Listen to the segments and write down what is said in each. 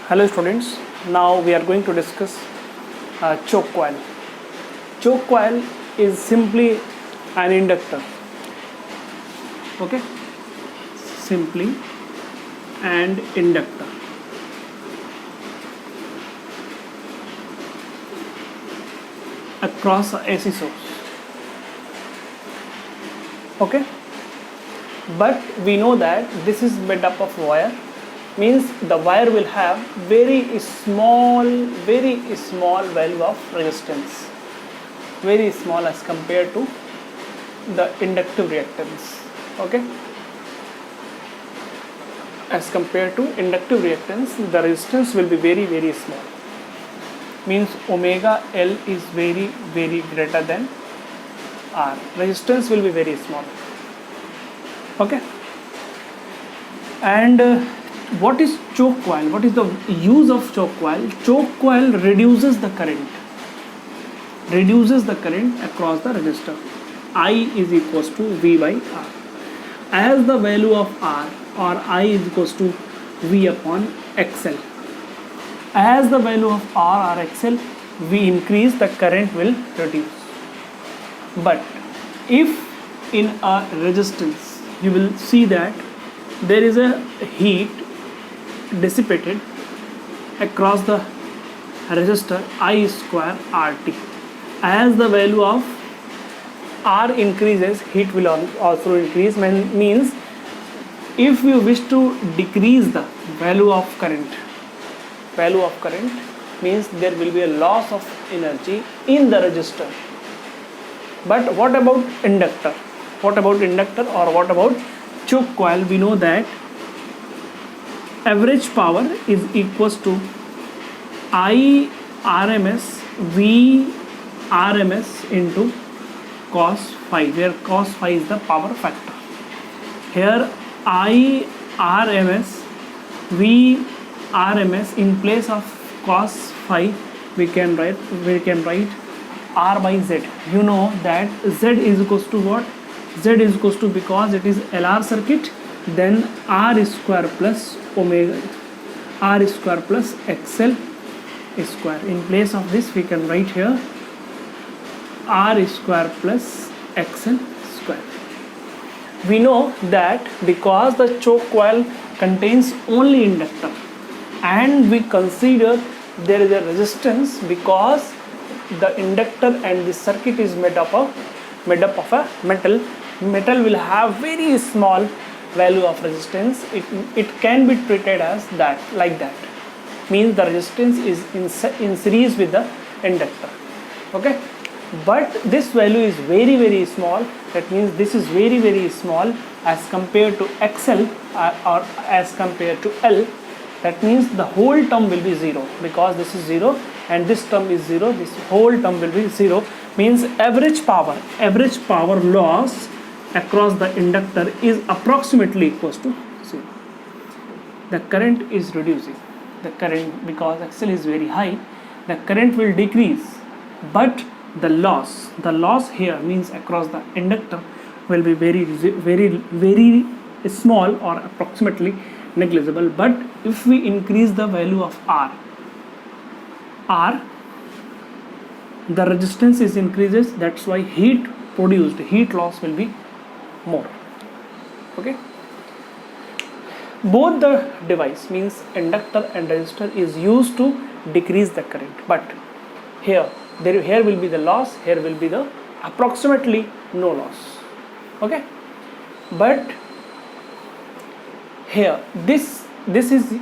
Hello students, now we are going to discuss choke coil. Choke coil is simply an inductor, okay, simply an inductor. Across a AC source, okay, but we know that this is made up of wire, means the wire will have very small value of resistance, very small as compared to the inductive reactance, okay. As compared to inductive reactance, the resistance will be very small, means omega L is very greater than R. Resistance will be very small, okay. And what is choke coil? What is the use of choke coil? Choke coil reduces the current across the resistor. I is equals to V by R. As the value of R or I is equals to V upon XL. As the value of R or XL we increase, the current will reduce. But if in a resistance you will see that there is a heat dissipated across the resistor I square RT. As the value of R increases, heat will also increase, means if you wish to decrease the value of current means there will be a loss of energy in the resistor. But what about inductor? Or what about choke coil? We know that average power is equals to I RMS V RMS into cos phi, where cos phi is the power factor. Here I RMS V RMS, in place of cos phi we can write R by Z. You know that Z is equals to what? Z is equals to, because it is LR circuit, then R square plus omega, R square plus XL square. In place of this we can write here R square plus XL square. We know that because the choke coil contains only inductor and we consider there is a resistance, because the inductor and the circuit is made up of a metal will have very small value of resistance. It can be treated as that, like that, means the resistance is in series with the inductor, okay. But this value is very small, that means this is very small as compared to XL or as compared to L. That means the whole term will be 0, because this is 0 and this term is 0, this whole term will be 0, means average power loss across the inductor is approximately equals to 0. The current is reducing, because XL is very high, the current will decrease, but the loss here, means across the inductor, will be very small or approximately negligible. But if we increase the value of R, the resistance is increases, that's why heat loss will be more, okay. Both the device, means inductor and resistor, is used to decrease the current, but here will be the loss, here will be the approximately no loss, okay. But here this is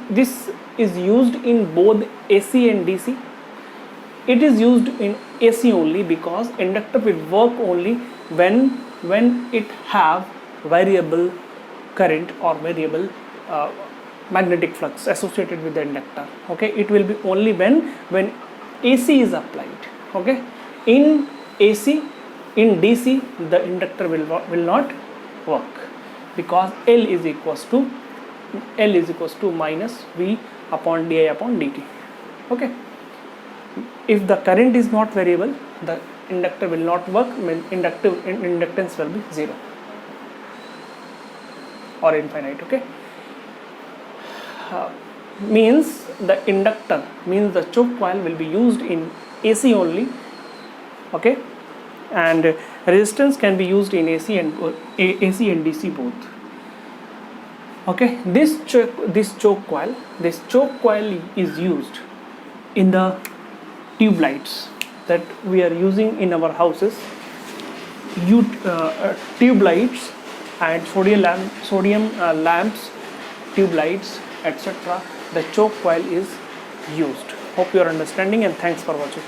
used in both AC and DC. It is used in AC only, because inductor will work only when it have variable current or variable magnetic flux associated with the inductor, okay. It will be only when AC is applied, okay. In AC, in DC, the inductor will not work, because L is equals to minus V upon di upon dt, okay. If the current is not variable, the inductor will not work, inductance will be 0 or infinite, okay. means the inductor, means the choke coil will be used in AC only, okay, and resistance can be used in AC and DC both. Okay, this choke coil is used in the tube lights that we are using in our houses. Tube lights and sodium lamps, tube lights, etc. The choke coil is used. Hope you are understanding, and thanks for watching.